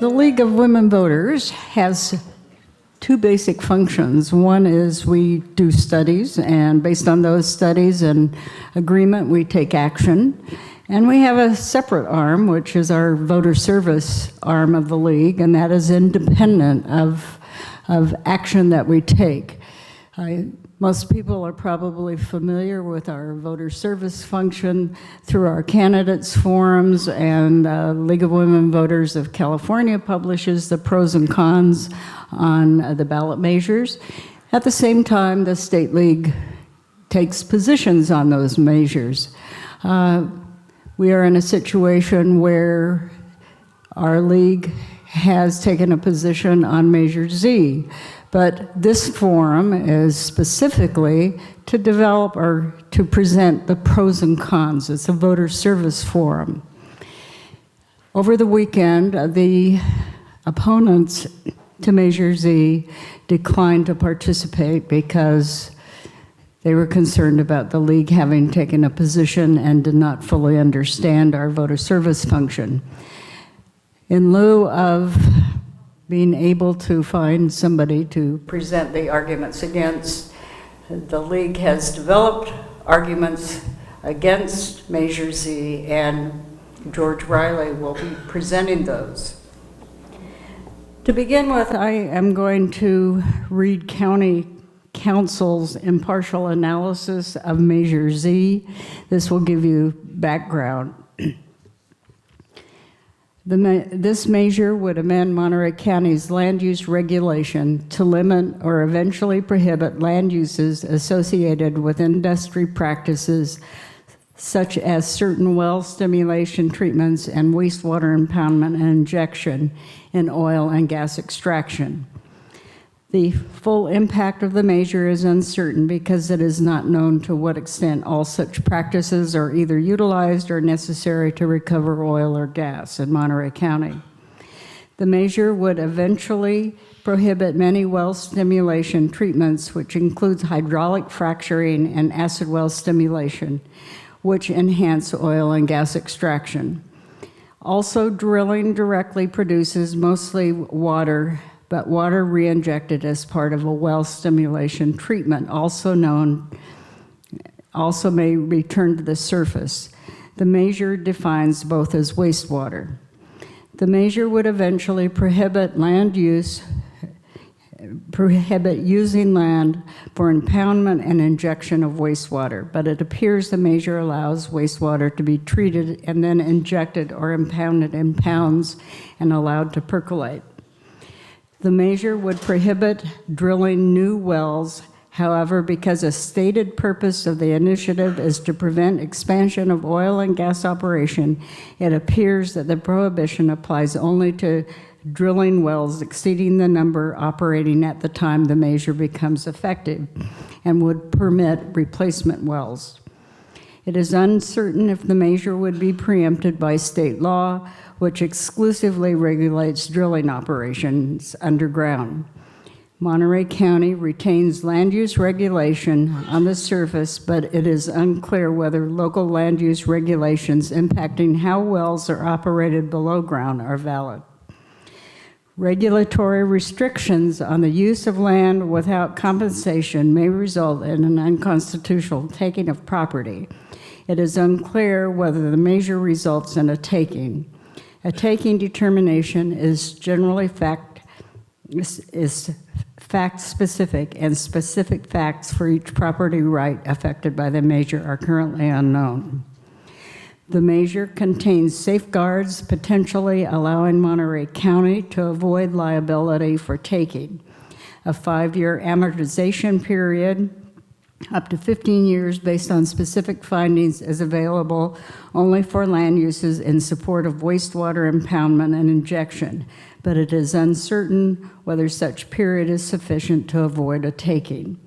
The League of Women Voters has two basic functions. One is we do studies, and based on those studies and agreement, we take action. And we have a separate arm, which is our voter service arm of the League, and that is independent of action that we take. Most people are probably familiar with our voter service function through our candidates forums, and League of Women Voters of California publishes the pros and cons on the ballot measures. At the same time, the State League takes positions on those measures. We are in a situation where our league has taken a position on Measure Z. But this forum is specifically to develop or to present the pros and cons. It's a voter service forum. Over the weekend, the opponents to Measure Z declined to participate because they were concerned about the league having taken a position and did not fully understand our voter service function. In lieu of being able to find somebody to present the arguments against, the league has developed arguments against Measure Z, and George Riley will be presenting those. To begin with, I am going to read County Council's impartial analysis of Measure Z. This will give you background. This measure would amend Monterey County's land use regulation to limit or eventually prohibit land uses associated with industry practices such as certain well stimulation treatments and wastewater impoundment and injection in oil and gas extraction. The full impact of the measure is uncertain because it is not known to what extent all such practices are either utilized or necessary to recover oil or gas in Monterey County. The measure would eventually prohibit many well stimulation treatments, which includes hydraulic fracturing and acid well stimulation, which enhance oil and gas extraction. Also, drilling directly produces mostly water, but water re-injected as part of a well stimulation treatment, also may return to the surface. The measure defines both as wastewater. The measure would eventually prohibit using land for impoundment and injection of wastewater, but it appears the measure allows wastewater to be treated and then injected or impounded in pounds and allowed to percolate. The measure would prohibit drilling new wells. However, because a stated purpose of the initiative is to prevent expansion of oil and gas operation, it appears that the prohibition applies only to drilling wells exceeding the number operating at the time the measure becomes effective and would permit replacement wells. It is uncertain if the measure would be preempted by state law, which exclusively regulates drilling operations underground. Monterey County retains land use regulation on the surface, but it is unclear whether local land use regulations impacting how wells are operated below ground are valid. Regulatory restrictions on the use of land without compensation may result in an unconstitutional taking of property. It is unclear whether the measure results in a taking. A taking determination is generally fact-specific, and specific facts for each property right affected by the measure are currently unknown. The measure contains safeguards potentially allowing Monterey County to avoid liability for taking. A 5-year amortization period, up to 15 years based on specific findings, is available only for land uses in support of wastewater impoundment and injection, but it is uncertain whether such period is sufficient to avoid a taking.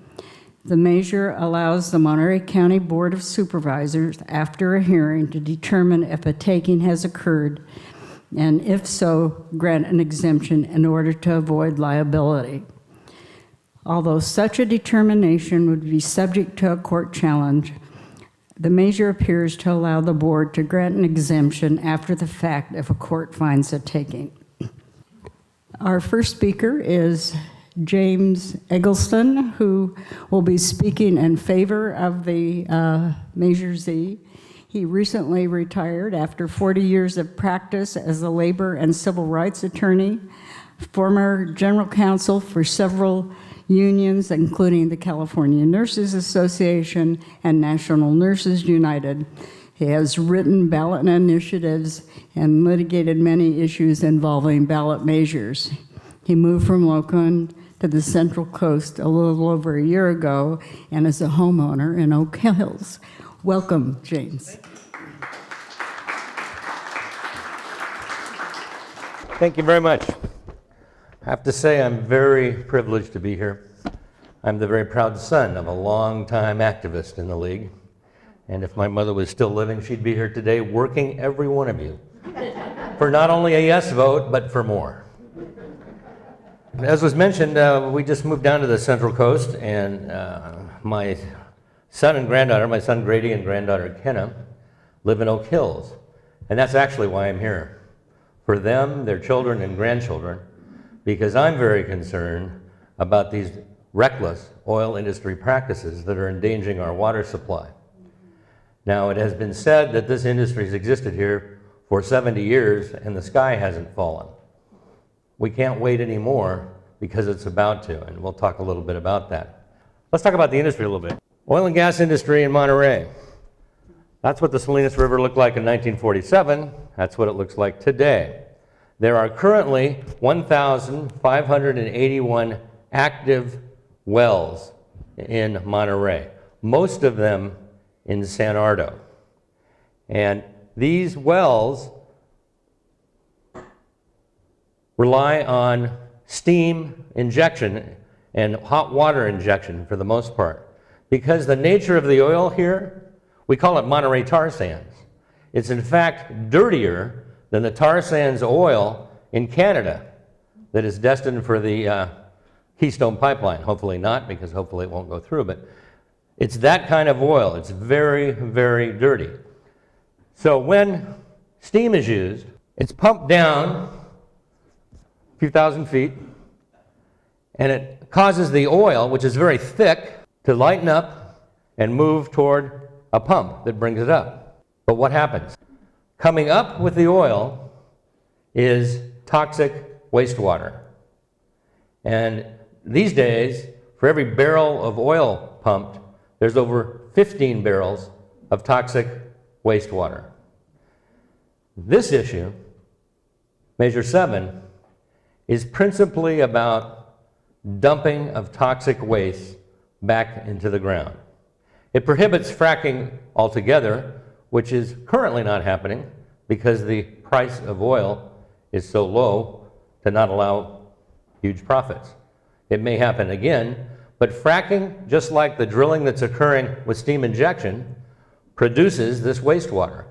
The measure allows the Monterey County Board of Supervisors, after a hearing, to determine if a taking has occurred, and if so, grant an exemption in order to avoid liability. Although such a determination would be subject to a court challenge, the measure appears to allow the board to grant an exemption after the fact if a court finds a taking. Our first speaker is James Eggleston, who will be speaking in favor of the Measure Z. He recently retired after 40 years of practice as a labor and civil rights attorney, former general counsel for several unions, including the California Nurses Association and National Nurses United. He has written ballot initiatives and litigated many issues involving ballot measures. He moved from Logan to the Central Coast a little over a year ago and is a homeowner in Oak Hills. Welcome, James. Thank you very much. I have to say I'm very privileged to be here. I'm the very proud son of a longtime activist in the league. And if my mother was still living, she'd be here today working every one of you for not only a yes vote, but for more. As was mentioned, we just moved down to the Central Coast, and my son and granddaughter, my son Grady and granddaughter Kenna, live in Oak Hills. And that's actually why I'm here. For them, their children and grandchildren, because I'm very concerned about these reckless oil industry practices that are endangering our water supply. Now, it has been said that this industry has existed here for 70 years and the sky hasn't fallen. We can't wait anymore because it's about to, and we'll talk a little bit about that. Let's talk about the industry a little bit. Oil and gas industry in Monterey. That's what the Salinas River looked like in 1947. That's what it looks like today. There are currently 1,581 active wells in Monterey, most of them in San Ardo. And these wells rely on steam injection and hot water injection for the most part. Because the nature of the oil here, we call it Monterey tar sands. It's in fact dirtier than the tar sands oil in Canada that is destined for the Keystone Pipeline. Hopefully not, because hopefully it won't go through, but it's that kind of oil. It's very, very dirty. So when steam is used, it's pumped down a few thousand feet, and it causes the oil, which is very thick, to lighten up and move toward a pump that brings it up. But what happens? Coming up with the oil is toxic wastewater. And these days, for every barrel of oil pumped, there's over 15 barrels of toxic wastewater. This issue, Measure 7, is principally about dumping of toxic waste back into the ground. It prohibits fracking altogether, which is currently not happening because the price of oil is so low to not allow huge profits. It may happen again, but fracking, just like the drilling that's occurring with steam injection, produces this wastewater.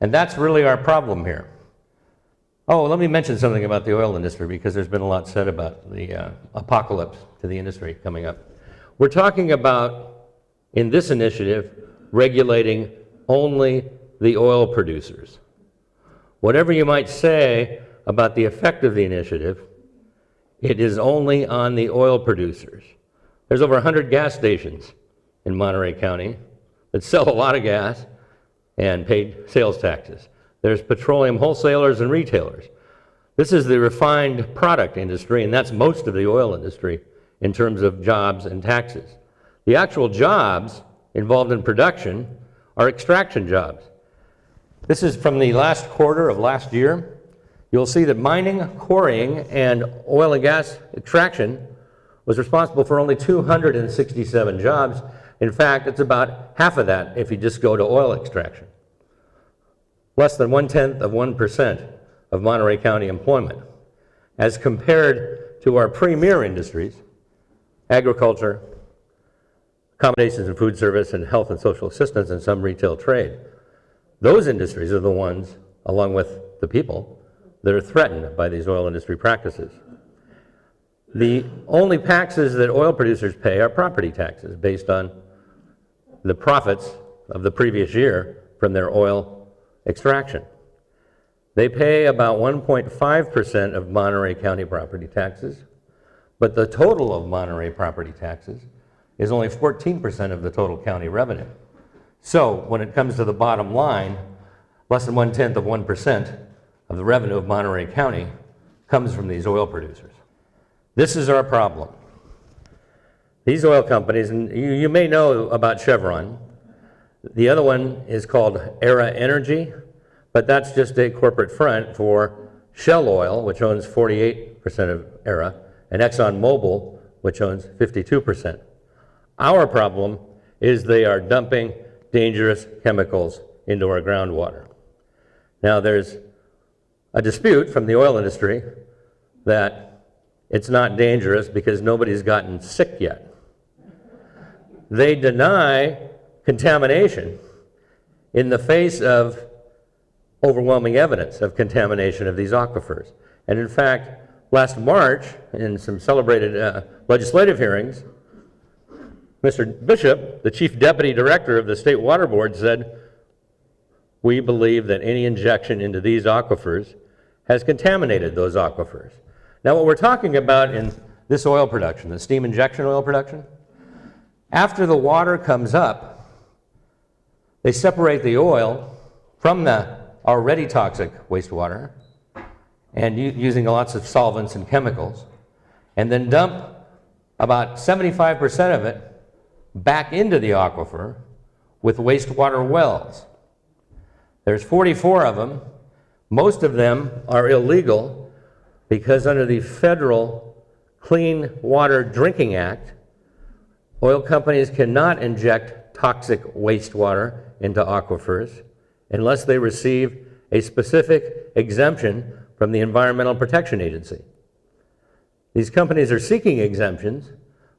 And that's really our problem here. Oh, let me mention something about the oil industry, because there's been a lot said about the apocalypse to the industry coming up. We're talking about, in this initiative, regulating only the oil producers. Whatever you might say about the effect of the initiative, it is only on the oil producers. There's over 100 gas stations in Monterey County that sell a lot of gas and pay sales taxes. There's petroleum wholesalers and retailers. This is the refined product industry, and that's most of the oil industry in terms of jobs and taxes. The actual jobs involved in production are extraction jobs. This is from the last quarter of last year. You'll see that mining, quarrying, and oil and gas extraction was responsible for only 267 jobs. In fact, it's about half of that if you just go to oil extraction. Less than 0.1% of Monterey County employment, as compared to our premier industries, agriculture, accommodations and food service, and health and social assistance, and some retail trade. Those industries are the ones, along with the people, that are threatened by these oil industry practices. The only taxes that oil producers pay are property taxes based on the profits of the previous year from their oil extraction. They pay about 1.5% of Monterey County property taxes, but the total of Monterey property taxes is only 14% of the total county revenue. So when it comes to the bottom line, less than 1/10 of 1% of the revenue of Monterey County comes from these oil producers. This is our problem. These oil companies, and you may know about Chevron. The other one is called Era Energy, but that's just a corporate front for Shell Oil, which owns 48% of Era, and ExxonMobil, which owns 52%. Our problem is they are dumping dangerous chemicals into our groundwater. Now, there's a dispute from the oil industry that it's not dangerous because nobody's gotten sick yet. They deny contamination in the face of overwhelming evidence of contamination of these aquifers. And in fact, last March, in some celebrated legislative hearings, Mr. Bishop, the Chief Deputy Director of the State Water Board, said, "We believe that any injection into these aquifers has contaminated those aquifers." Now, what we're talking about in this oil production, the steam injection oil production, after the water comes up, they separate the oil from the already toxic wastewater and using lots of solvents and chemicals, and then dump about 75% of it back into the aquifer with wastewater wells. There's 44 of them. Most of them are illegal because under the federal Clean Water Drinking Act, oil companies cannot inject toxic wastewater into aquifers unless they receive a specific exemption from the Environmental Protection Agency. These companies are seeking exemptions,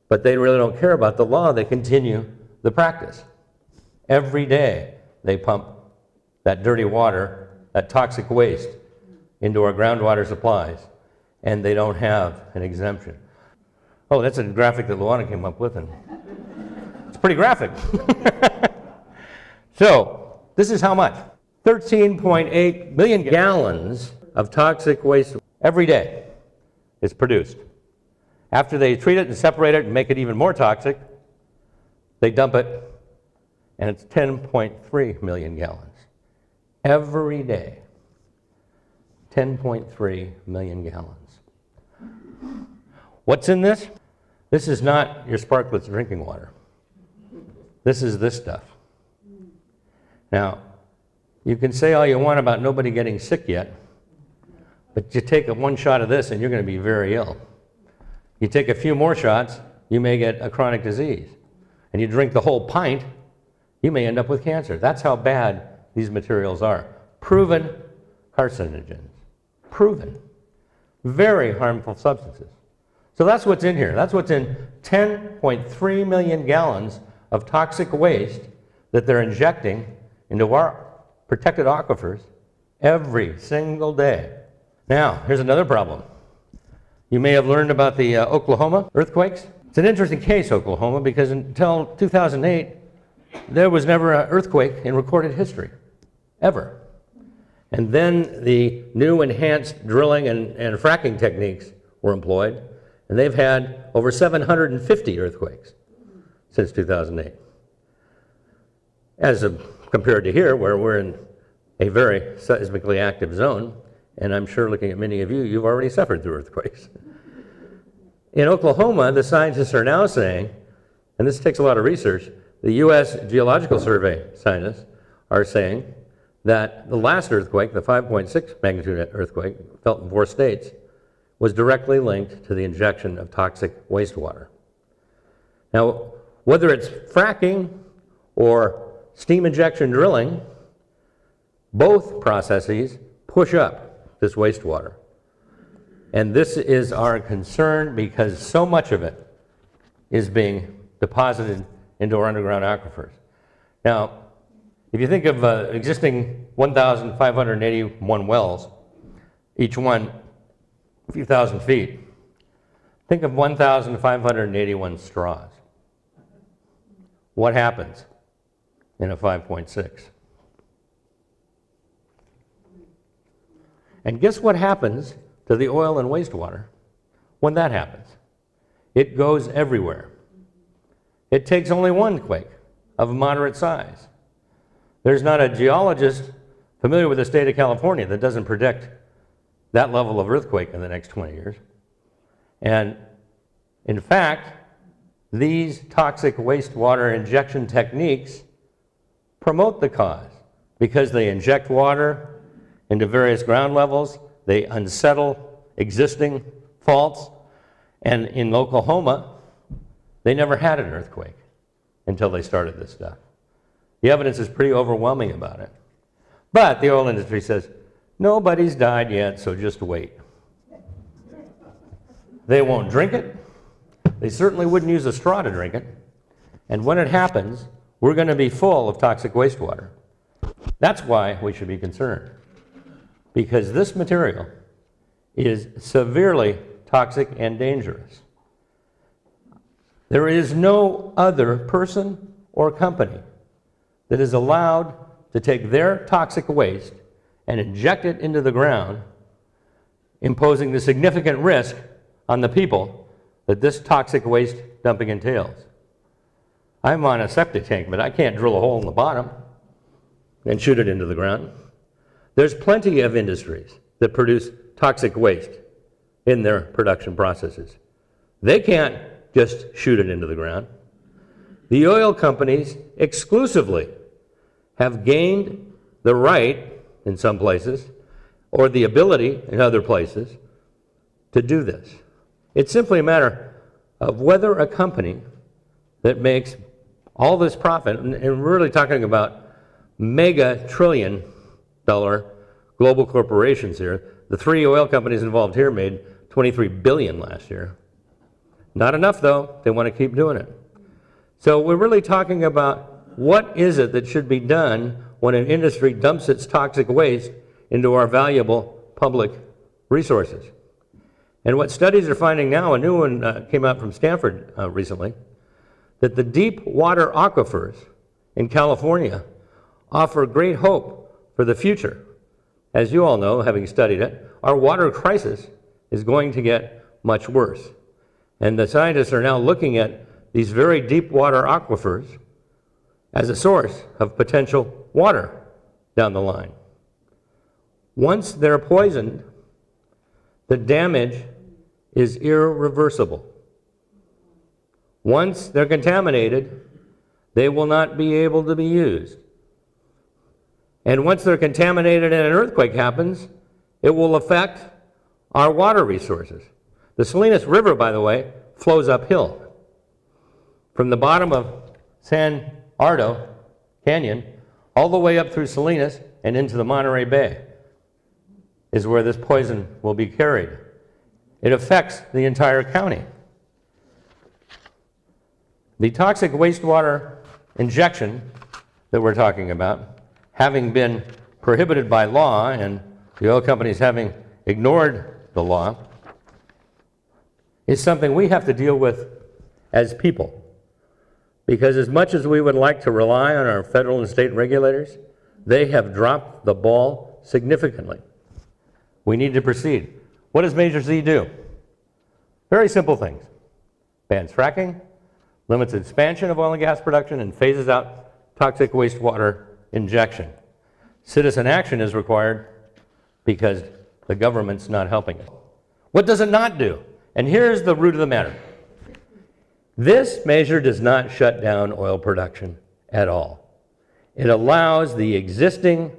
but they really don't care about the law. They continue the practice. Every day they pump that dirty water, that toxic waste, into our groundwater supplies, and they don't have an exemption. Oh, that's a graphic that Luana came up with, and it's pretty graphic. So, this is how much? 13.8 million gallons of toxic waste every day is produced. After they treat it and separate it and make it even more toxic, they dump it, and it's 10.3 million gallons. Every day, 10.3 million gallons. What's in this? This is not your sparklets drinking water. This is this stuff. Now, you can say all you want about nobody getting sick yet, but you take one shot of this and you're going to be very ill. You take a few more shots, you may get a chronic disease. And you drink the whole pint, you may end up with cancer. That's how bad these materials are. Proven carcinogens. Proven. Very harmful substances. So that's what's in here. That's what's in 10.3 million gallons of toxic waste that they're injecting into our protected aquifers every single day. Now, here's another problem. You may have learned about the Oklahoma earthquakes. It's an interesting case, Oklahoma, because until 2008, there was never an earthquake in recorded history, ever. And then the new enhanced drilling and fracking techniques were employed, and they've had over 750 earthquakes since 2008. As compared to here, where we're in a very seismically active zone, and I'm sure looking at many of you, you've already suffered through earthquakes. In Oklahoma, the scientists are now saying, and this takes a lot of research, the U.S. Geological Survey scientists are saying that the last earthquake, the 5.6 magnitude earthquake felt in 4 states, was directly linked to the injection of toxic wastewater. Now, whether it's fracking or steam injection drilling, both processes push up this wastewater. And this is our concern because so much of it is being deposited into our underground aquifers. Now, if you think of existing 1,581 wells, each one a few thousand feet, think of 1,581 straws. What happens in a 5.6? And guess what happens to the oil and wastewater when that happens? It goes everywhere. It takes only one quake of moderate size. There's not a geologist familiar with the state of California that doesn't predict that level of earthquake in the next 20 years. And in fact, these toxic wastewater injection techniques promote the cause because they inject water into various ground levels, they unsettle existing faults, and in Oklahoma, they never had an earthquake until they started this stuff. The evidence is pretty overwhelming about it. But the oil industry says, nobody's died yet, so just wait. They won't drink it. They certainly wouldn't use a straw to drink it. And when it happens, we're going to be full of toxic wastewater. That's why we should be concerned. Because this material is severely toxic and dangerous. There is no other person or company that is allowed to take their toxic waste and inject it into the ground, imposing the significant risk on the people that this toxic waste dumping entails. I'm on a septic tank, but I can't drill a hole in the bottom and shoot it into the ground. There's plenty of industries that produce toxic waste in their production processes. They can't just shoot it into the ground. The oil companies exclusively have gained the right in some places, or the ability in other places, to do this. It's simply a matter of whether a company that makes all this profit, and we're really talking about mega trillion-dollar global corporations here. The 3 oil companies involved here made $23 billion last year. Not enough, though. They want to keep doing it. So we're really talking about what is it that should be done when an industry dumps its toxic waste into our valuable public resources. And what studies are finding now, a new one came out from Stanford recently, that the deep water aquifers in California offer great hope for the future. As you all know, having studied it, our water crisis is going to get much worse. And the scientists are now looking at these very deep water aquifers as a source of potential water down the line. Once they're poisoned, the damage is irreversible. Once they're contaminated, they will not be able to be used. And once they're contaminated and an earthquake happens, it will affect our water resources. The Salinas River, by the way, flows uphill. From the bottom of San Ardo Canyon, all the way up through Salinas and into the Monterey Bay is where this poison will be carried. It affects the entire county. The toxic wastewater injection that we're talking about, having been prohibited by law and the oil companies having ignored the law, is something we have to deal with as people. Because as much as we would like to rely on our federal and state regulators, they have dropped the ball significantly. We need to proceed. What does Measure Z do? Very simple things. Bans fracking, limits expansion of oil and gas production, and phases out toxic wastewater injection. Citizen action is required because the government's not helping us. What does it not do? And here's the root of the matter. This measure does not shut down oil production at all. It allows the existing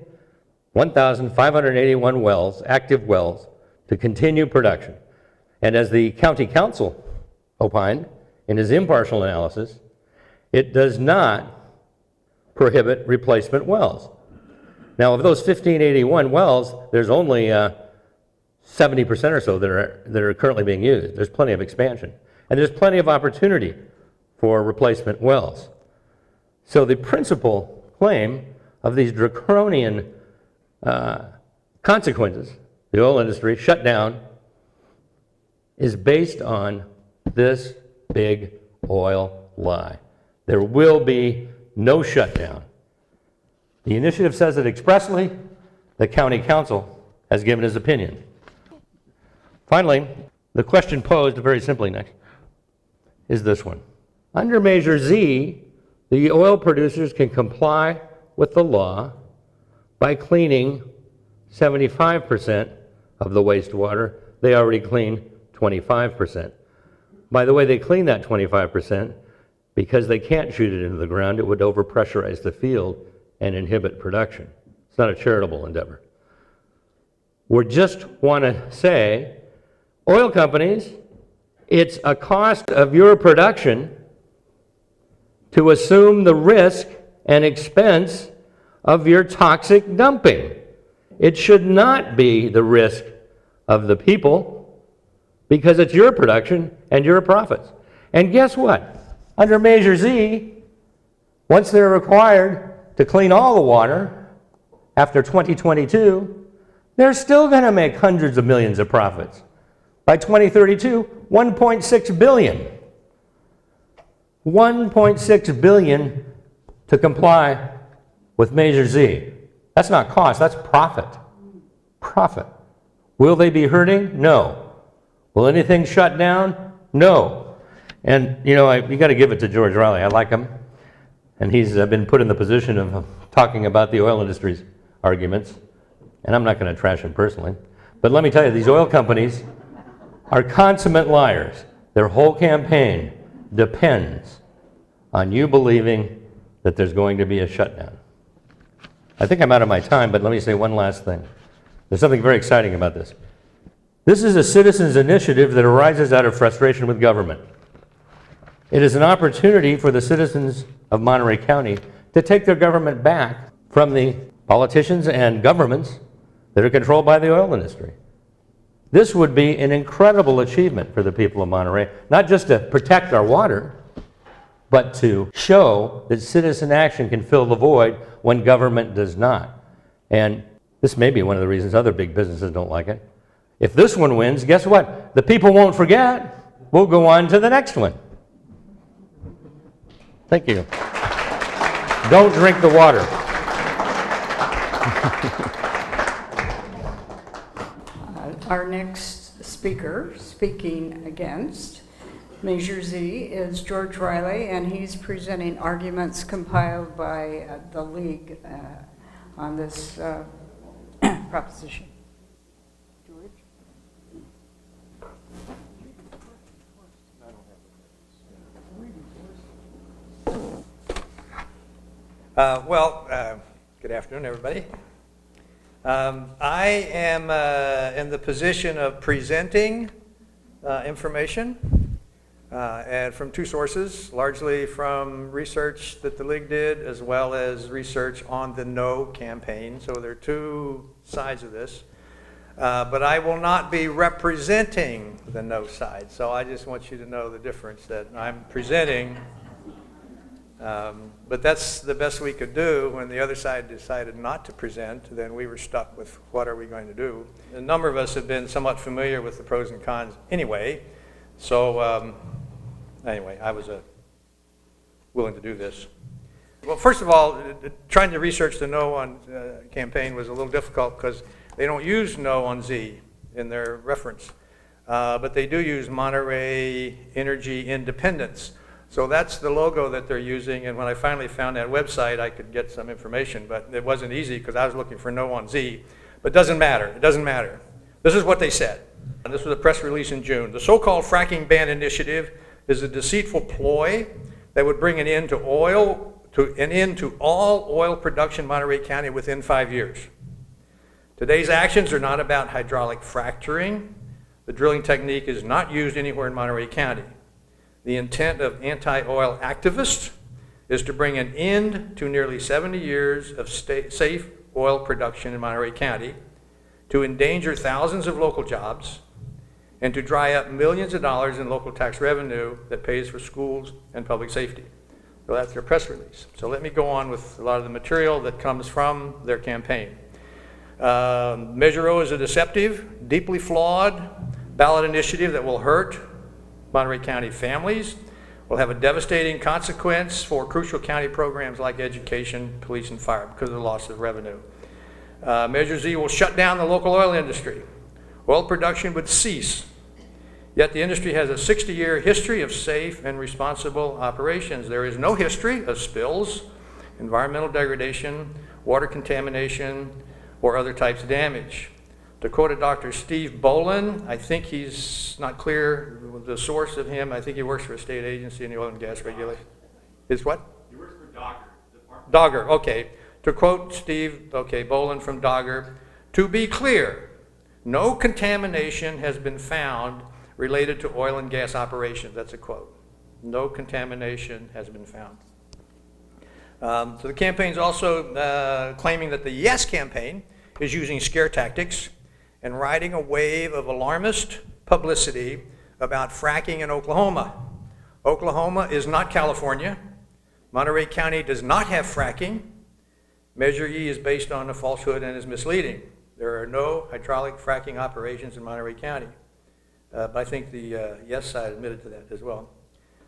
1,581 wells, active wells, to continue production. And as the county council opined in his impartial analysis, it does not prohibit replacement wells. Now, of those 1,581 wells, there's only 70% or so that are currently being used. There's plenty of expansion. And there's plenty of opportunity for replacement wells. So the principal claim of these draconian consequences, the oil industry shut down, is based on this big oil lie. There will be no shutdown. The initiative says it expressly. The county council has given his opinion. Finally, the question posed very simply next is this one. Under Measure Z, the oil producers can comply with the law by cleaning 75% of the wastewater. They already clean 25%. By the way, they clean that 25% because they can't shoot it into the ground. It would overpressurize the field and inhibit production. It's not a charitable endeavor. We just want to say, oil companies, it's a cost of your production to assume the risk and expense of your toxic dumping. It should not be the risk of the people because it's your production and your profits. And guess what? Under Measure Z, once they're required to clean all the water after 2022, they're still going to make hundreds of millions of profits. By 2032, 1.6 billion. 1.6 billion to comply with Measure Z. That's not cost, that's profit. Profit. Will they be hurting? No. Will anything shut down? No. And you know, you got to give it to George Riley. I like him. And he's been put in the position of talking about the oil industry's arguments. And I'm not going to trash him personally. But let me tell you, these oil companies are consummate liars. Their whole campaign depends on you believing that there's going to be a shutdown. I think I'm out of my time, but let me say one last thing. There's something very exciting about this. This is a citizens' initiative that arises out of frustration with government. It is an opportunity for the citizens of Monterey County to take their government back from the politicians and governments that are controlled by the oil industry. This would be an incredible achievement for the people of Monterey, not just to protect our water, but to show that citizen action can fill the void when government does not. And this may be one of the reasons other big businesses don't like it. If this one wins, guess what? The people won't forget. We'll go on to the next one. Thank you. Don't drink the water. Our next speaker, speaking against Measure Z, is George Riley, and he's presenting arguments compiled by the League on this proposition. George? Good afternoon, everybody. I am in the position of presenting information and from two sources, largely from research that the League did as well as research on the No campaign. So there are two sides of this. But I will not be representing the No side. So I just want you to know the difference, that I'm presenting. But that's the best we could do. When the other side decided not to present, then we were stuck with what are we going to do. A number of us have been somewhat familiar with the pros and cons anyway. So anyway, I was willing to do this. Well, first of all, trying to research the No on campaign was a little difficult because they don't use No on Z in their reference. But they do use Monterey Energy Independence. So that's the logo that they're using, and when I finally found that website, I could get some information, but it wasn't easy because I was looking for No on Z. But it doesn't matter. It doesn't matter. This is what they said. And this was a press release in June. The so-called fracking ban initiative is a deceitful ploy that would bring an end to all oil production in Monterey County within 5 years. Today's actions are not about hydraulic fracturing. The drilling technique is not used anywhere in Monterey County. The intent of anti-oil activists is to bring an end to nearly 70 years of safe oil production in Monterey County, to endanger thousands of local jobs, and to dry up millions of dollars in local tax revenue that pays for schools and public safety. So that's their press release. So let me go on with a lot of the material that comes from their campaign. Measure O is a deceptive, deeply flawed ballot initiative that will hurt Monterey County families, will have a devastating consequence for crucial county programs like education, police, and fire because of the loss of revenue. Measure Z will shut down the local oil industry. Oil production would cease. Yet the industry has a 60-year history of safe and responsible operations. There is no history of spills, environmental degradation, water contamination, or other types of damage. To quote a Dr. Steve Bolin, I think he's not clear the source of him. I think he works for a state agency in the oil and gas regulation. Is what? He works for Dogger. Dogger, okay. To quote Steve, okay, Bolin from Dogger, to be clear, no contamination has been found related to oil and gas operations. That's a quote. No contamination has been found. So the campaign's also claiming that the Yes campaign is using scare tactics and riding a wave of alarmist publicity about fracking in Oklahoma. Oklahoma is not California. Monterey County does not have fracking. Measure E is based on a falsehood and is misleading. There are no hydraulic fracking operations in Monterey County. But I think the Yes side admitted to that as well.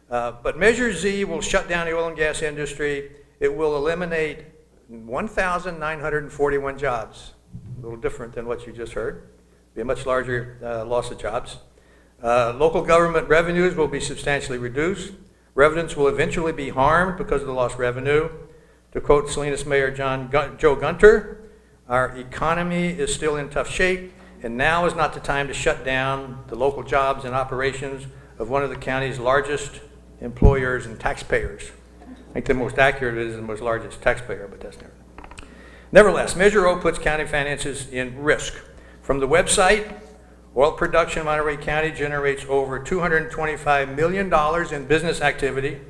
But Measure Z will shut down the oil and gas industry. It will eliminate 1,941 jobs. A little different than what you just heard. Be a much larger loss of jobs. Local government revenues will be substantially reduced. Residents will eventually be harmed because of the lost revenue. To quote Salinas Mayor Joe Gunter, our economy is still in tough shape, and now is not the time to shut down the local jobs and operations of one of the county's largest employers and taxpayers. I think the most accurate is the most largest taxpayer, but that's never. Nevertheless, Measure O puts county finances in risk. From the website, oil production in Monterey County generates over $225 million in business activity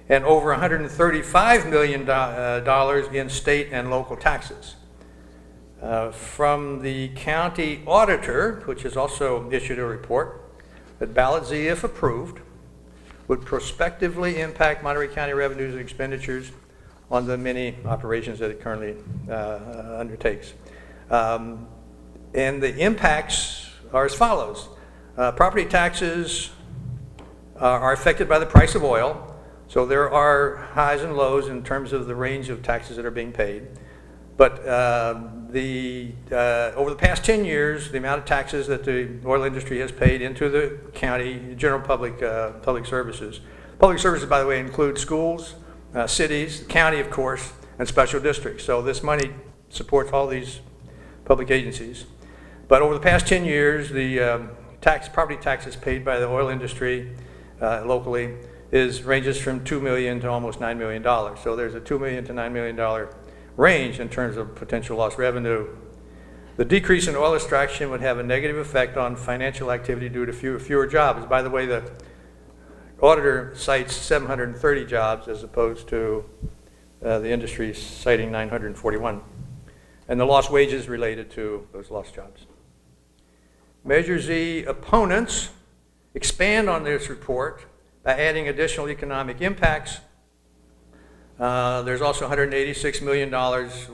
and over $135 million in state and local taxes. From the county auditor, which has also issued a report, that Ballot Z, if approved, would prospectively impact Monterey County revenues and expenditures on the many operations that it currently undertakes. And the impacts are as follows. Property taxes are affected by the price of oil, so there are highs and lows in terms of the range of taxes that are being paid. But over the past 10 years, the amount of taxes that the oil industry has paid into the county, general public services. Public services, by the way, include schools, cities, the county, of course, and special districts. So this money supports all these public agencies. But over the past 10 years, the property taxes paid by the oil industry locally ranges from $2 million to almost $9 million. So there's a $2 million to $9 million range in terms of potential lost revenue. The decrease in oil extraction would have a negative effect on financial activity due to fewer jobs. By the way, the auditor cites 730 jobs as opposed to the industry citing 941. And the lost wages related to those lost jobs. Measure Z opponents expand on this report by adding additional economic impacts. There's also $186 million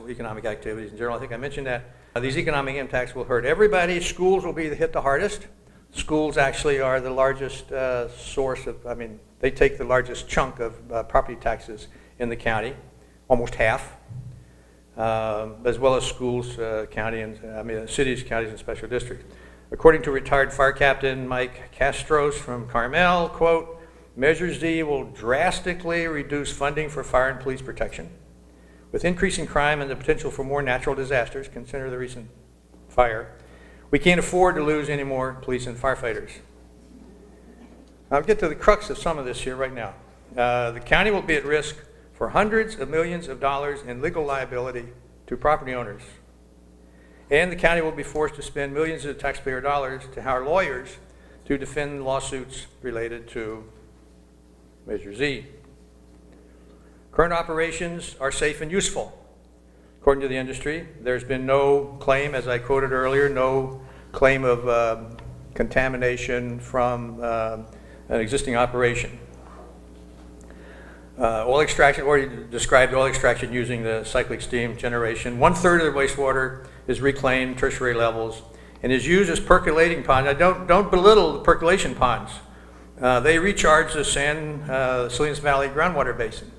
economic activities in general. I think I mentioned that. These economic impacts will hurt everybody. Schools will be hit the hardest. Schools actually are the largest source of, they take the largest chunk of property taxes in the county, almost half, as well as schools, cities, counties, and special districts. According to retired fire captain Mike Castros from Carmel, quote, Measure Z will drastically reduce funding for fire and police protection. With increasing crime and the potential for more natural disasters, consider the recent fire, we can't afford to lose any more police and firefighters. I'll get to the crux of some of this here right now. The county will be at risk for hundreds of millions of dollars in legal liability to property owners. And the county will be forced to spend millions of taxpayer dollars to hire lawyers to defend lawsuits related to Measure Z. Current operations are safe and useful. According to the industry, there's been no claim, as I quoted earlier, no claim of contamination from an existing operation. Oil extraction, already described oil extraction using the cyclic steam generation. 1/3 of the wastewater is reclaimed tertiary levels and is used as percolating ponds. Now don't belittle the percolation ponds. They recharge the Salinas Valley groundwater basin.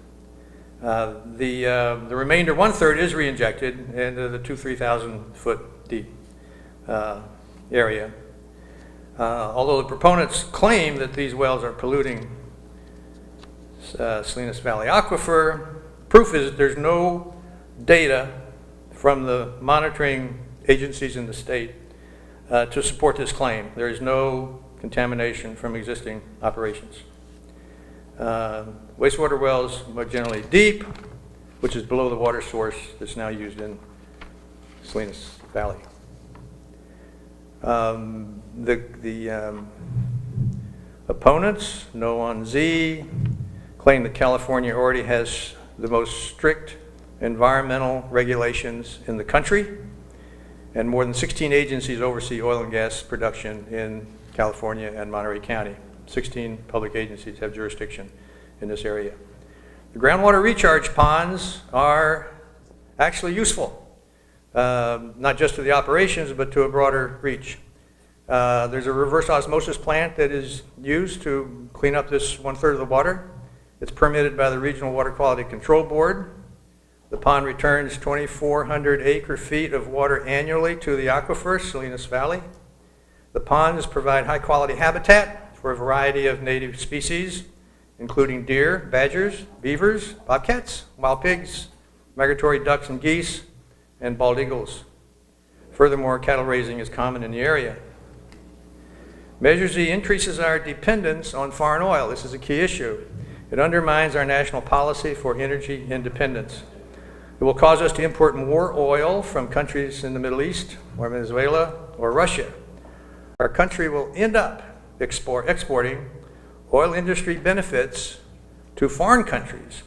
The remainder, 1/3, is re-injected into the 3,000 foot deep area. Although the proponents claim that these wells are polluting Salinas Valley aquifer, proof is that there's no data from the monitoring agencies in the state to support this claim. There is no contamination from existing operations. Wastewater wells are generally deep, which is below the water source that's now used in Salinas Valley. The opponents, no on Z, claim that California already has the most strict environmental regulations in the country, and more than 16 agencies oversee oil and gas production in California and Monterey County. 16 public agencies have jurisdiction in this area. The groundwater recharge ponds are actually useful, not just to the operations, but to a broader reach. There's a reverse osmosis plant that is used to clean up this 1/3 of the water. It's permitted by the Regional Water Quality Control Board. The pond returns 2,400 acre-feet of water annually to the aquifer, Salinas Valley. The ponds provide high-quality habitat for a variety of native species, including deer, badgers, beavers, bobcats, wild pigs, migratory ducks and geese, and bald eagles. Furthermore, cattle raising is common in the area. Measure Z increases our dependence on foreign oil. This is a key issue. It undermines our national policy for energy independence. It will cause us to import more oil from countries in the Middle East, or Venezuela, or Russia. Our country will end up exporting oil industry benefits to foreign countries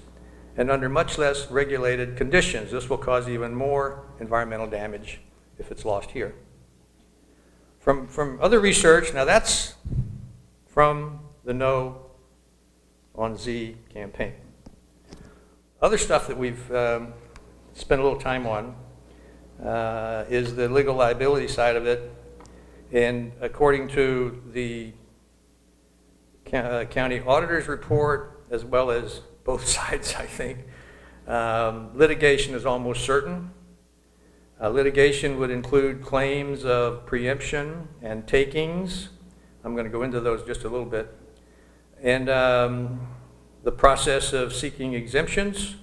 and under much less regulated conditions. This will cause even more environmental damage if it's lost here. From other research, now that's from the No on Z campaign. Other stuff that we've spent a little time on is the legal liability side of it. And according to the county auditor's report, as well as both sides, I think, litigation is almost certain. Litigation would include claims of preemption and takings. I'm going to go into those just a little bit. And the process of seeking exemptions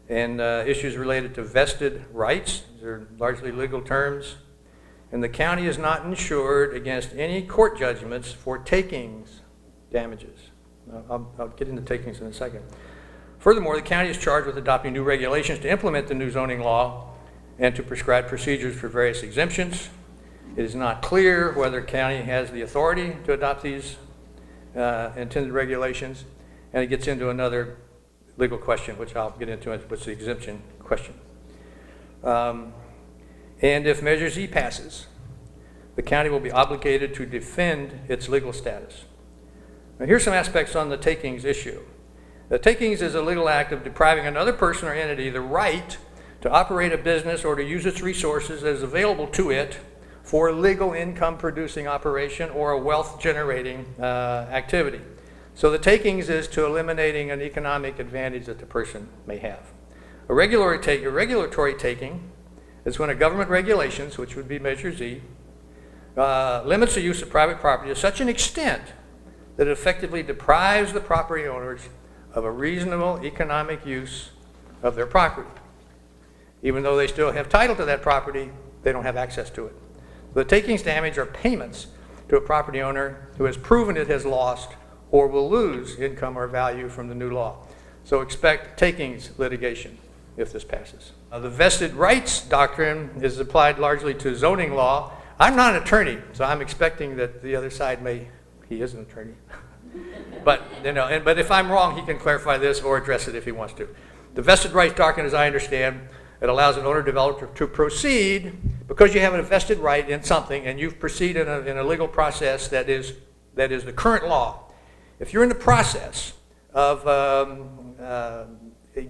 and issues related to vested rights. These are largely legal terms. And the county is not insured against any court judgments for takings damages. I'll get into takings in a second. Furthermore, the county is charged with adopting new regulations to implement the new zoning law and to prescribe procedures for various exemptions. It is not clear whether county has the authority to adopt these intended regulations, and it gets into another legal question, which I'll get into, which is the exemption question. And if Measure Z passes, the county will be obligated to defend its legal status. Now, here's some aspects on the takings issue. The takings is a legal act of depriving another person or entity the right to operate a business or to use its resources as available to it for a legal income producing operation or a wealth generating activity. So the takings is to eliminating an economic advantage that the person may have. A regulatory taking is when a government regulations, which would be Measure Z, limits the use of private property to such an extent that it effectively deprives the property owners of a reasonable economic use of their property. Even though they still have title to that property, they don't have access to it. The takings damage are payments to a property owner who has proven it has lost or will lose income or value from the new law. So expect takings litigation if this passes. The vested rights doctrine is applied largely to zoning law. I'm not an attorney, so I'm expecting that the other side he is an attorney. But if I'm wrong, he can clarify this or address it if he wants to. The vested rights doctrine, as I understand, it allows an owner developer to proceed because you have a vested right in something and you've proceeded in a legal process that is the current law. If you're in the process of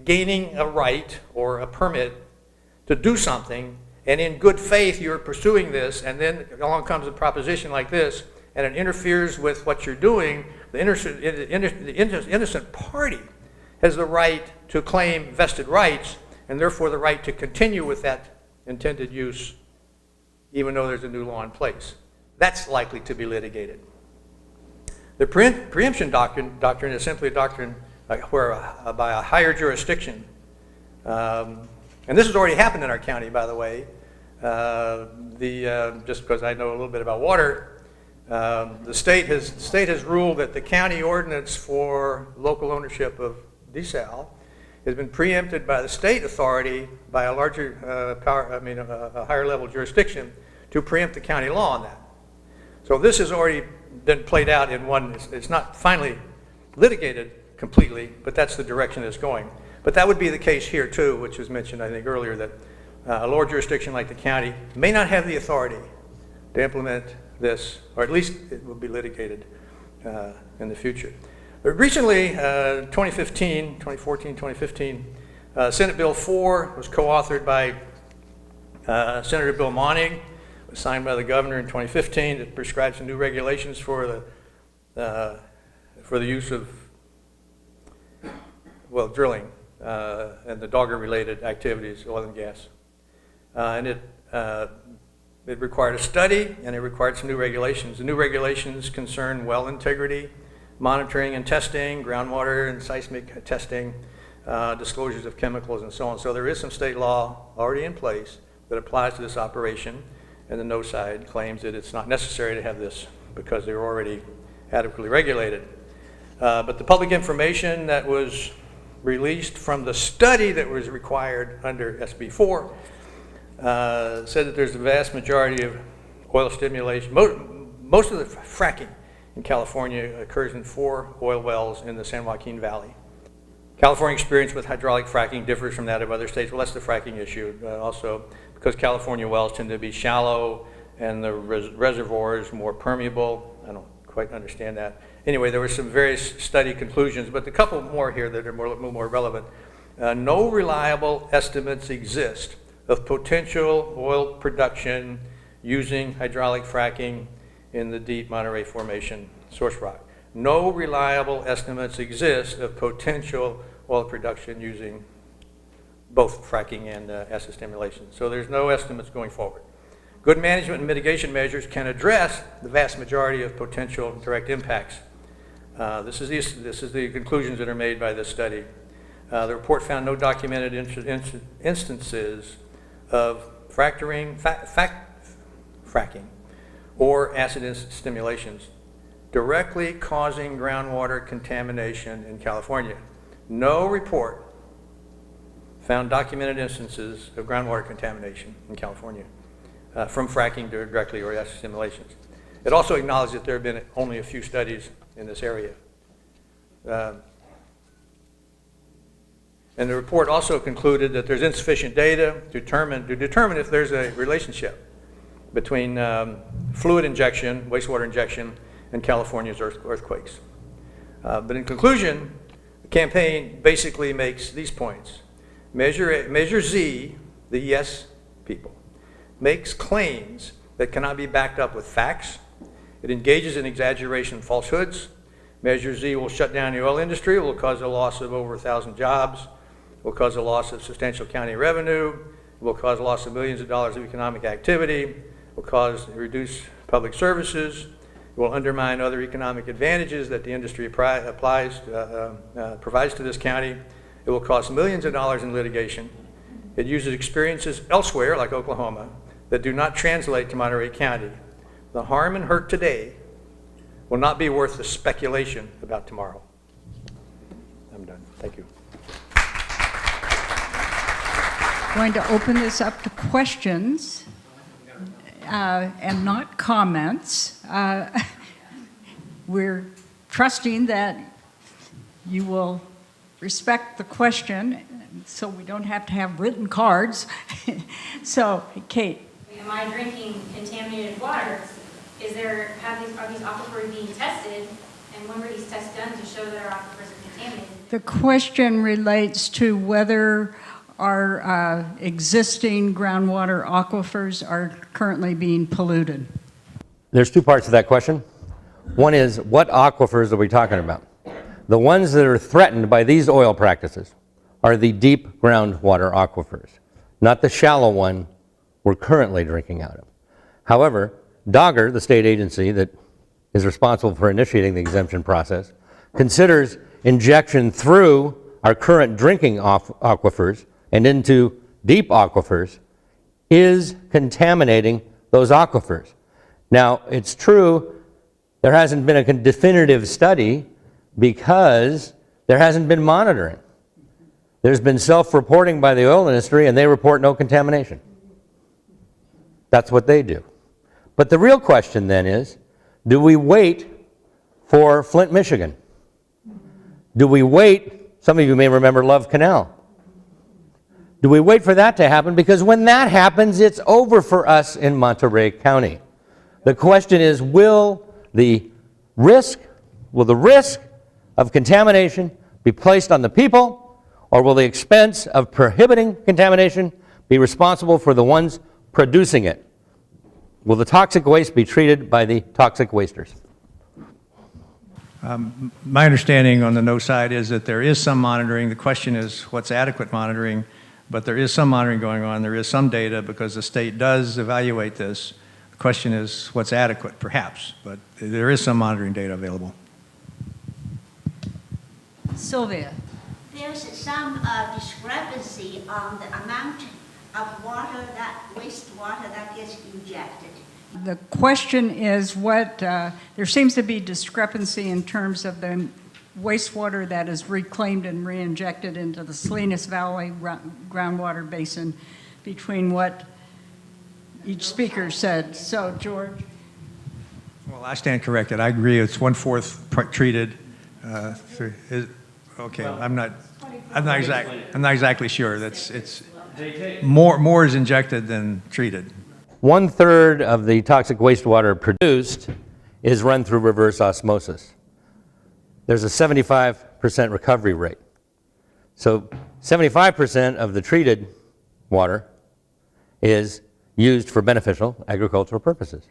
gaining a right or a permit to do something, and in good faith you're pursuing this, and then along comes a proposition like this, and it interferes with what you're doing, the innocent party has the right to claim vested rights and therefore the right to continue with that intended use even though there's a new law in place. That's likely to be litigated. The preemption doctrine is simply a doctrine where by a higher jurisdiction, and this has already happened in our county, by the way. Just because I know a little bit about water, the state has ruled that the county ordinance for local ownership of desal has been preempted by the state authority by a larger a higher level jurisdiction to preempt the county law on that. So this has already been played out in one. It's not finally litigated completely, but that's the direction it's going. But that would be the case here too, which was mentioned I think earlier, that a lower jurisdiction like the county may not have the authority to implement this, or at least it will be litigated in the future. But recently, 2014, 2015, Senate Bill 4 was co-authored by Senator Bill Monning, was signed by the governor in 2015. It prescribes some new regulations for the use of, well, drilling and the Dogger-related activities, oil and gas. And it required a study, and it required some new regulations. The new regulations concern well integrity, monitoring and testing, groundwater and seismic testing, disclosures of chemicals, and so on. So there is some state law already in place that applies to this operation, and the no side claims that it's not necessary to have this because they're already adequately regulated. But the public information that was released from the study that was required under SB 4 said that there's a vast majority of oil stimulation. Most of the fracking in California occurs in 4 oil wells in the San Joaquin Valley. California experience with hydraulic fracking differs from that of other states. Well, that's the fracking issue. Also, because California wells tend to be shallow and the reservoirs more permeable. I don't quite understand that. Anyway, there were some various study conclusions, but a couple more here that are more relevant. No reliable estimates exist of potential oil production using hydraulic fracking in the deep Monterey Formation source rock. No reliable estimates exist of potential oil production using both fracking and acid stimulation. So there's no estimates going forward. Good management and mitigation measures can address the vast majority of potential direct impacts. This is the conclusions that are made by this study. The report found no documented instances of fracking or acid stimulations directly causing groundwater contamination in California. No report found documented instances of groundwater contamination in California from fracking directly or acid stimulations. It also acknowledged that there have been only a few studies in this area. And the report also concluded that there's insufficient data to determine if there's a relationship between fluid injection, wastewater injection, and California's earthquakes. But in conclusion, the campaign basically makes these points. Measure Z, the yes people, makes claims that cannot be backed up with facts. It engages in exaggeration and falsehoods. Measure Z will shut down the oil industry. It will cause a loss of over 1,000 jobs. It will cause a loss of substantial county revenue. It will cause a loss of millions of dollars of economic activity. It will cause reduced public services. It will undermine other economic advantages that the industry provides to this county. It will cost millions of dollars in litigation. It uses experiences elsewhere, like Oklahoma, that do not translate to Monterey County. The harm and hurt today will not be worth the speculation about tomorrow. I'm done. Thank you. Going to open this up to questions and not comments. We're trusting that you will respect the question so we don't have to have written cards. So, Kate. Am I drinking contaminated water? Are these aquifers being tested? And when were these tests done to show that our aquifers are contaminated? The question relates to whether our existing groundwater aquifers are currently being polluted. There's 2 parts to that question. One is, what aquifers are we talking about? The ones that are threatened by these oil practices are the deep groundwater aquifers, not the shallow one we're currently drinking out of. However, DOGGR, the state agency that is responsible for initiating the exemption process, considers injection through our current drinking aquifers and into deep aquifers is contaminating those aquifers. Now, it's true there hasn't been a definitive study because there hasn't been monitoring. There's been self-reporting by the oil industry, and they report no contamination. That's what they do. But the real question then is, do we wait for Flint, Michigan? Do we wait? Some of you may remember Love Canal. Do we wait for that to happen? Because when that happens, it's over for us in Monterey County. The question is, will the risk of contamination be placed on the people, or will the expense of prohibiting contamination be responsible for the ones producing it? Will the toxic waste be treated by the toxic wasters? My understanding on the no side is that there is some monitoring. The question is what's adequate monitoring, but there is some monitoring going on. There is some data because the state does evaluate this. The question is what's adequate, perhaps, but there is some monitoring data available. Sylvia. There's some discrepancy on the amount of water, that wastewater that gets injected. The question is what, there seems to be discrepancy in terms of the wastewater that is reclaimed and re-injected into the Salinas Valley groundwater basin between what each speaker said. So, George? Well, I stand corrected. I agree. It's 1/4 treated. Okay, well, I'm not exactly sure. It's more is injected than treated. 1/3 of the toxic wastewater produced is run through reverse osmosis. There's a 75% recovery rate. So 75% of the treated water is used for beneficial agricultural purposes,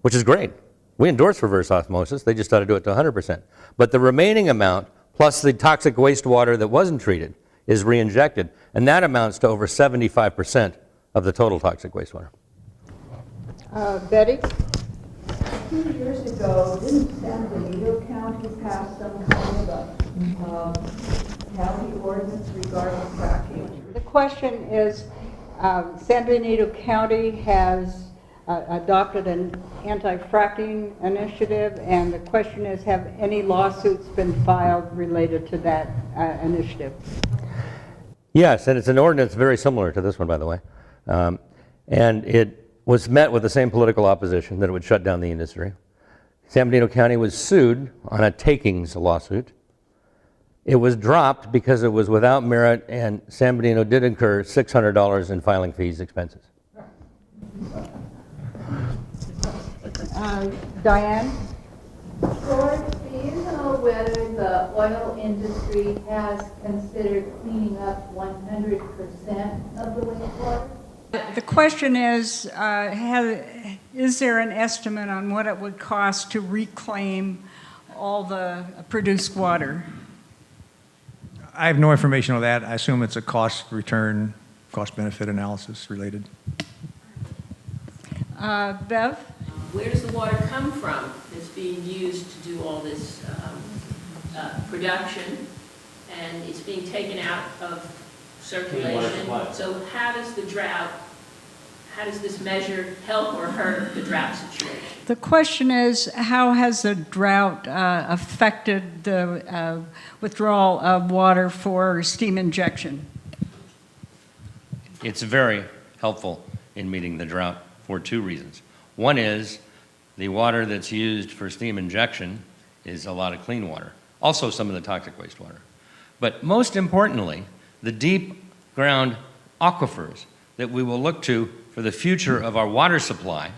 which is great. We endorse reverse osmosis. They just ought to do it to 100%. But the remaining amount, plus the toxic wastewater that wasn't treated, is re-injected, and that amounts to over 75% of the total toxic wastewater. Betty? A few years ago, didn't San Benito County pass some kind of a county ordinance regarding fracking? The question is, San Benito County has adopted an anti-fracking initiative, and the question is, have any lawsuits been filed related to that initiative? Yes, and it's an ordinance very similar to this one, by the way. And it was met with the same political opposition that it would shut down the industry. San Benito County was sued on a takings lawsuit. It was dropped because it was without merit, and San Benito did incur $600 in filing fees expenses. Diane? George, do you know whether the oil industry has considered cleaning up 100% of the wastewater? The question is there an estimate on what it would cost to reclaim all the produced water? I have no information on that. I assume it's a cost-return, cost-benefit analysis related. Bev? Where does the water come from that's being used to do all this production, and it's being taken out of circulation? So how does this measure help or hurt the drought situation? The question is, how has the drought affected the withdrawal of water for steam injection? It's very helpful in meeting the drought for two reasons. One is the water that's used for steam injection is a lot of clean water, also some of the toxic wastewater. But most importantly, the deep ground aquifers that we will look to for the future of our water supply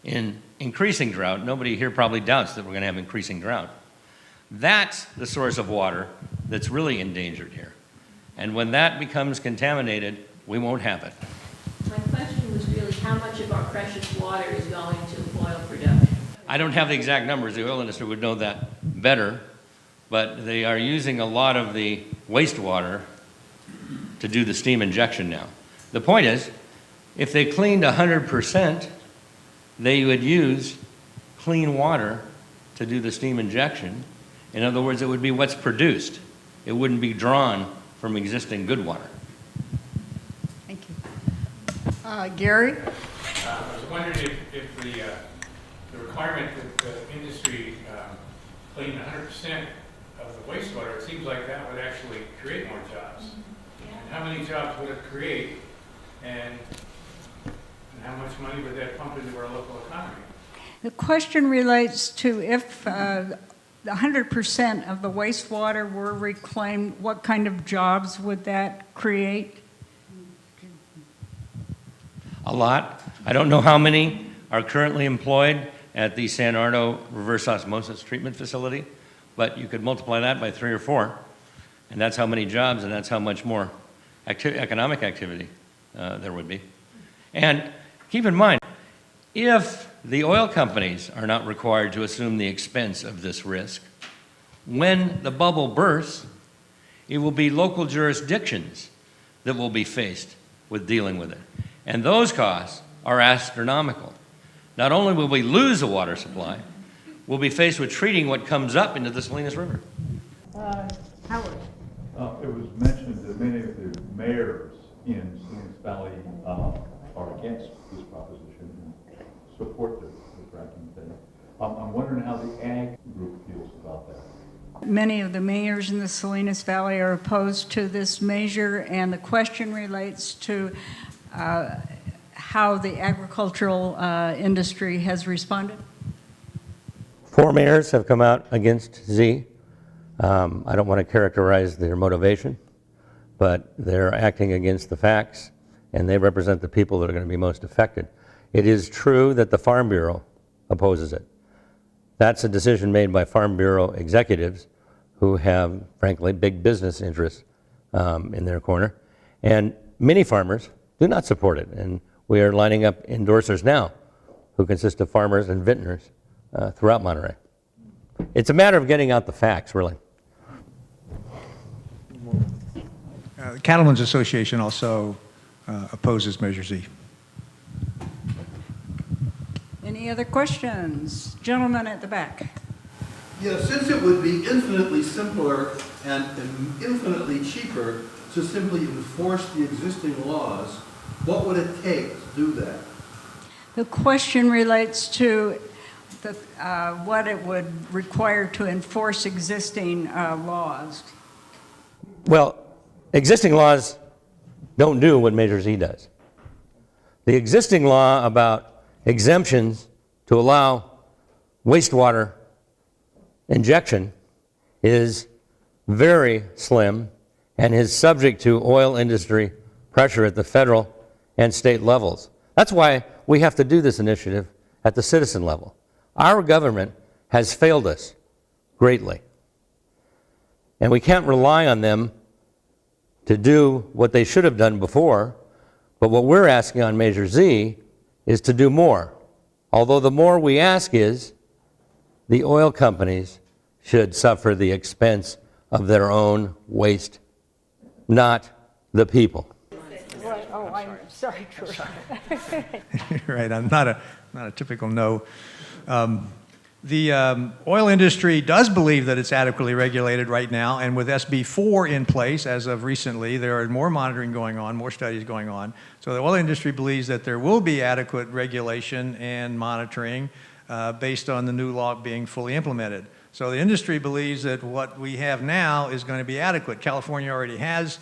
in increasing drought. Nobody here probably doubts that we're going to have increasing drought. That's the source of water that's really endangered here. And when that becomes contaminated, we won't have it. My question was really how much of our precious water is going to oil production? I don't have the exact numbers. The oil industry would know that better, but they are using a lot of the wastewater to do the steam injection now. The point is, if they cleaned 100%, they would use clean water to do the steam injection. In other words, it would be what's produced. It wouldn't be drawn from existing good water. Thank you. Gary? I was wondering if the requirement that the industry clean 100% of the wastewater, it seems like that would actually create more jobs. And how many jobs would it create, and how much money would that pump into our local economy? The question relates to if 100% of the wastewater were reclaimed, what kind of jobs would that create? A lot. I don't know how many are currently employed at the San Arno reverse osmosis treatment facility, but you could multiply that by 3 or 4, and that's how many jobs, and that's how much more economic activity there would be. And keep in mind, if the oil companies are not required to assume the expense of this risk, when the bubble bursts, it will be local jurisdictions that will be faced with dealing with it. And those costs are astronomical. Not only will we lose a water supply, we'll be faced with treating what comes up into the Salinas River. Howard? It was mentioned that many of the mayors in Salinas Valley are against this proposition and support the fracking thing. I'm wondering how the ag group feels about that. Many of the mayors in the Salinas Valley are opposed to this measure, and the question relates to how the agricultural industry has responded. 4 mayors have come out against Z. I don't want to characterize their motivation, but they're acting against the facts, and they represent the people that are going to be most affected. It is true that the Farm Bureau opposes it. That's a decision made by Farm Bureau executives who have, frankly, big business interests in their corner. And many farmers do not support it, and we are lining up endorsers now who consist of farmers and vintners throughout Monterey. It's a matter of getting out the facts, really. The Cattlemen's Association also opposes Measure Z. Any other questions? Gentleman at the back. Yeah, since it would be infinitely simpler and infinitely cheaper to simply enforce the existing laws, what would it take to do that? The question relates to what it would require to enforce existing laws. Well, existing laws don't do what Measure Z does. The existing law about exemptions to allow wastewater injection is very slim and is subject to oil industry pressure at the federal and state levels. That's why we have to do this initiative at the citizen level. Our government has failed us greatly, and we can't rely on them to do what they should have done before, but what we're asking on Measure Z is to do more. Although the more we ask is the oil companies should suffer the expense of their own waste, not the people. Oh, I'm sorry, George. Right, I'm not a typical no. The oil industry does believe that it's adequately regulated right now, and with SB 4 in place as of recently, there are more monitoring going on, more studies going on. So the oil industry believes that there will be adequate regulation and monitoring based on the new law being fully implemented. So the industry believes that what we have now is going to be adequate. California already has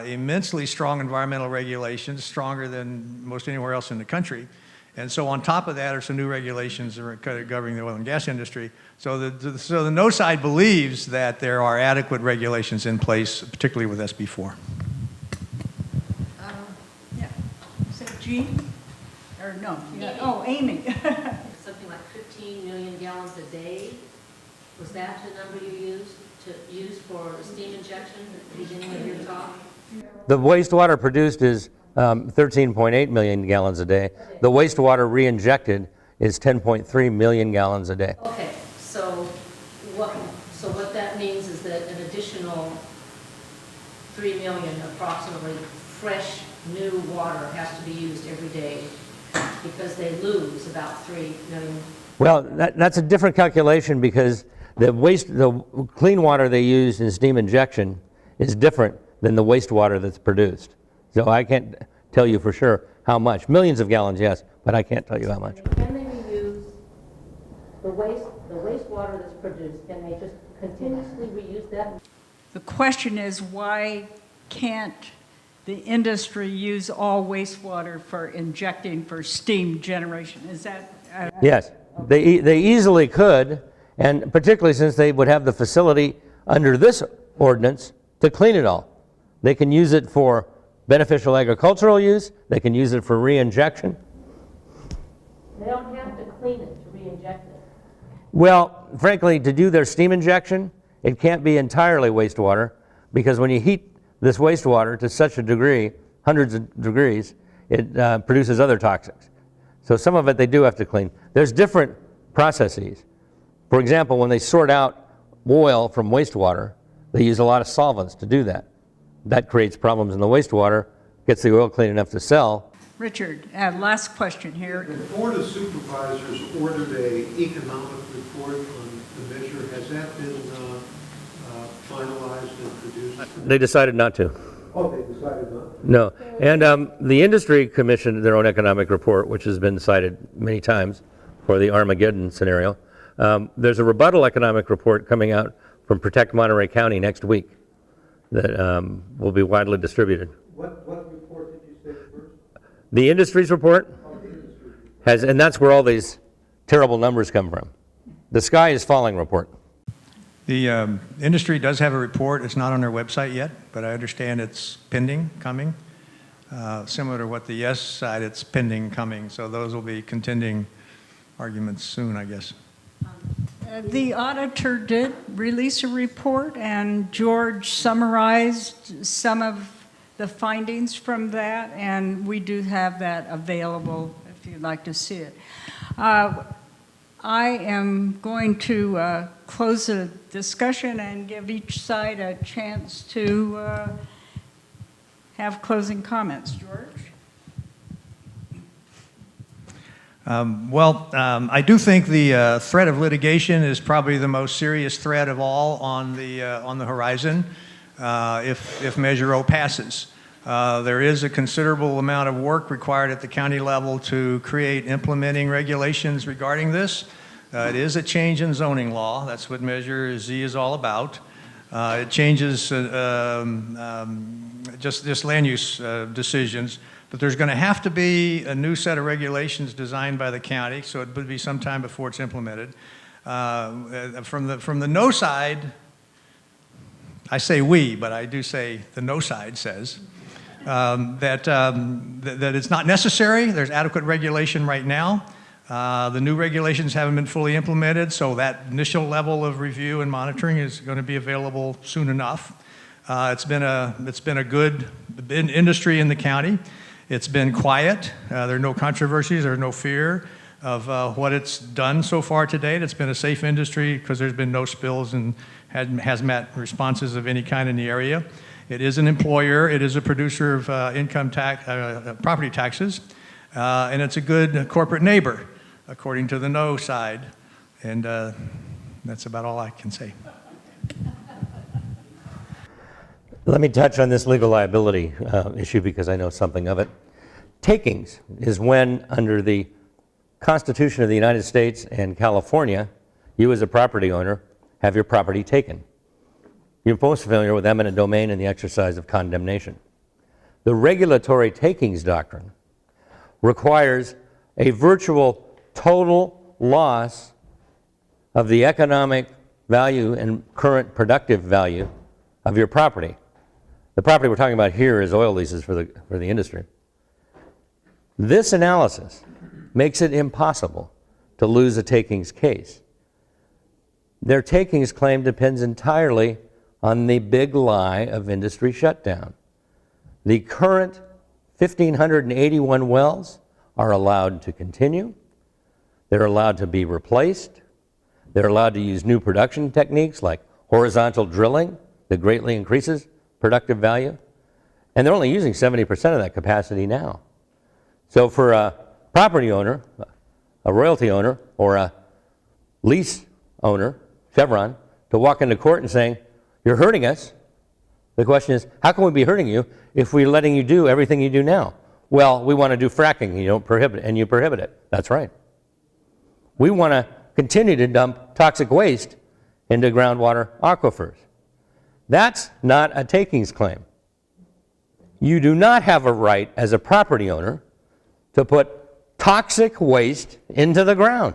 immensely strong environmental regulations, stronger than most anywhere else in the country. And so on top of that are some new regulations that are governing the oil and gas industry. So the no side believes that there are adequate regulations in place, particularly with SB 4. Yeah. Is it Jean? Or no? Yeah. Oh, Amy. Something like 15 million gallons a day. Was that the number you used for steam injection at the beginning of your talk? The wastewater produced is 13.8 million gallons a day. The wastewater re-injected is 10.3 million gallons a day. Okay, so what that means is that an additional 3 million approximately fresh new water has to be used every day because they lose about 3 million. Well, that's a different calculation because the clean water they use in steam injection is different than the wastewater that's produced. So I can't tell you for sure how much. Millions of gallons, yes, but I can't tell you how much. Can they reuse the wastewater that's produced? Can they just continuously reuse that? The question is, why can't the industry use all wastewater for injecting for steam generation? Is that? Yes, they easily could, and particularly since they would have the facility under this ordinance to clean it all. They can use it for beneficial agricultural use, they can use it for re-injection. They don't have to clean it to re-inject it. Well, frankly, to do their steam injection, it can't be entirely wastewater, because when you heat this wastewater to such a degree, hundreds of degrees, it produces other toxics. So some of it they do have to clean. There's different processes. For example, when they sort out oil from wastewater, they use a lot of solvents to do that. That creates problems in the wastewater, gets the oil clean enough to sell. Richard, last question here. The Board of Supervisors ordered an economic report on the measure. Has that been finalized and produced? They decided not to. Oh, they decided not to? No. And the industry commissioned their own economic report, which has been cited many times for the Armageddon scenario. There's a rebuttal economic report coming out from Protect Monterey County next week that will be widely distributed. What report did you say first? The industry's report has, and that's where all these terrible numbers come from. The sky is falling report. The industry does have a report. It's not on their website yet, but I understand it's pending, coming. Similar to what the yes side, it's pending, coming. So those will be contending arguments soon, I guess. The auditor did release a report, and George summarized some of the findings from that, and we do have that available if you'd like to see it. I am going to close the discussion and give each side a chance to have closing comments. George? I do think the threat of litigation is probably the most serious threat of all on the horizon if Measure O passes. There is a considerable amount of work required at the county level to create implementing regulations regarding this. It is a change in zoning law. That's what Measure Z is all about. It changes just land use decisions. But there's going to have to be a new set of regulations designed by the county, so it would be some time before it's implemented. From the no side, I say we, but I do say the no side says that it's not necessary. There's adequate regulation right now. The new regulations haven't been fully implemented, so that initial level of review and monitoring is going to be available soon enough. It's been a good industry in the county. It's been quiet. There are no controversies. There's no fear of what it's done so far to date. It's been a safe industry because there's been no spills and hazmat responses of any kind in the area. It is an employer. It is a producer of property taxes. And it's a good corporate neighbor, according to the no side. And that's about all I can say. Let me touch on this legal liability issue because I know something of it. Takings is when, under the Constitution of the United States and California, you as a property owner have your property taken. You're most familiar with eminent domain and the exercise of condemnation. The regulatory takings doctrine requires a virtual total loss of the economic value and current productive value of your property. The property we're talking about here is oil leases for the industry. This analysis makes it impossible to lose a takings case. Their takings claim depends entirely on the big lie of industry shutdown. The current 1,581 wells are allowed to continue. They're allowed to be replaced. They're allowed to use new production techniques like horizontal drilling that greatly increases productive value, and they're only using 70% of that capacity now. So for a property owner, a royalty owner, or a lease owner, Chevron, to walk into court and saying, you're hurting us, the question is, how can we be hurting you if we're letting you do everything you do now? Well, we want to do fracking, and you don't prohibit it, and you prohibit it. That's right. We want to continue to dump toxic waste into groundwater aquifers. That's not a takings claim. You do not have a right as a property owner to put toxic waste into the ground.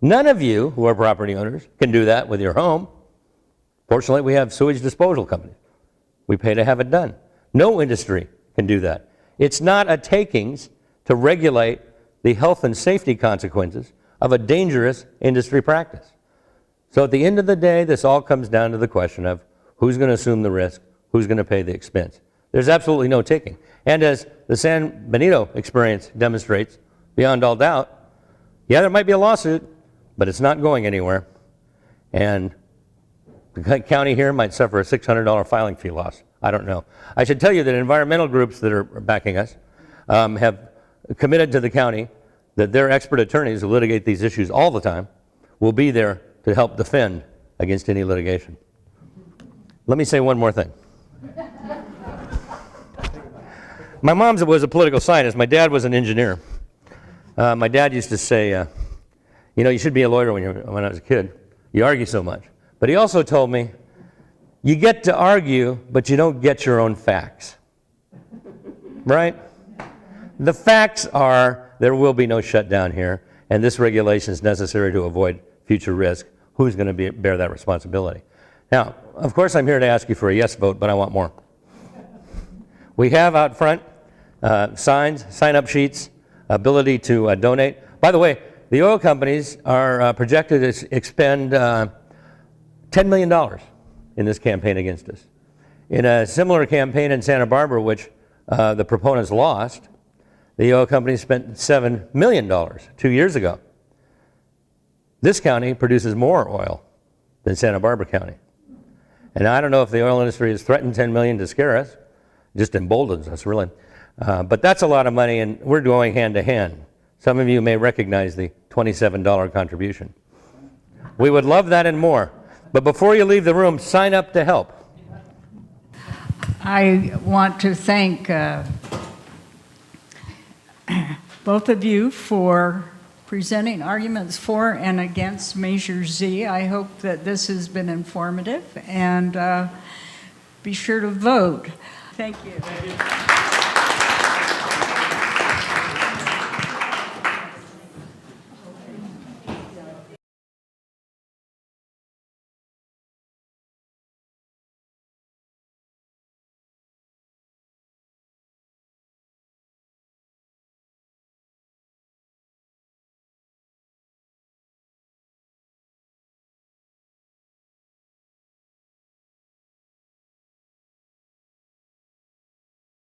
None of you who are property owners can do that with your home. Fortunately, we have sewage disposal companies. We pay to have it done. No industry can do that. It's not a takings to regulate the health and safety consequences of a dangerous industry practice. So at the end of the day, this all comes down to the question of who's going to assume the risk, who's going to pay the expense. There's absolutely no taking. And as the San Benito experience demonstrates, beyond all doubt, yeah, there might be a lawsuit, but it's not going anywhere. And the county here might suffer a $600 filing fee loss. I don't know. I should tell you that environmental groups that are backing us have committed to the county that their expert attorneys who litigate these issues all the time will be there to help defend against any litigation. Let me say one more thing. My mom was a political scientist. My dad was an engineer. My dad used to say, you know, you should be a lawyer when I was a kid. You argue so much. But he also told me, you get to argue, but you don't get your own facts. Right? The facts are there will be no shutdown here, and this regulation is necessary to avoid future risk. Who's going to bear that responsibility? Now, of course, I'm here to ask you for a yes vote, but I want more. We have out front signs, sign-up sheets, ability to donate. By the way, the oil companies are projected to expend $10 million in this campaign against us. In a similar campaign in Santa Barbara, which the proponents lost, the oil companies spent $7 million 2 years ago. This county produces more oil than Santa Barbara County. And I don't know if the oil industry has threatened $10 million to scare us, just emboldens us, really. But that's a lot of money, and we're going hand to hand. Some of you may recognize the $27 contribution. We would love that and more. But before you leave the room, sign up to help. I want to thank both of you for presenting arguments for and against Measure Z. I hope that this has been informative, and be sure to vote. Thank you. Thank you.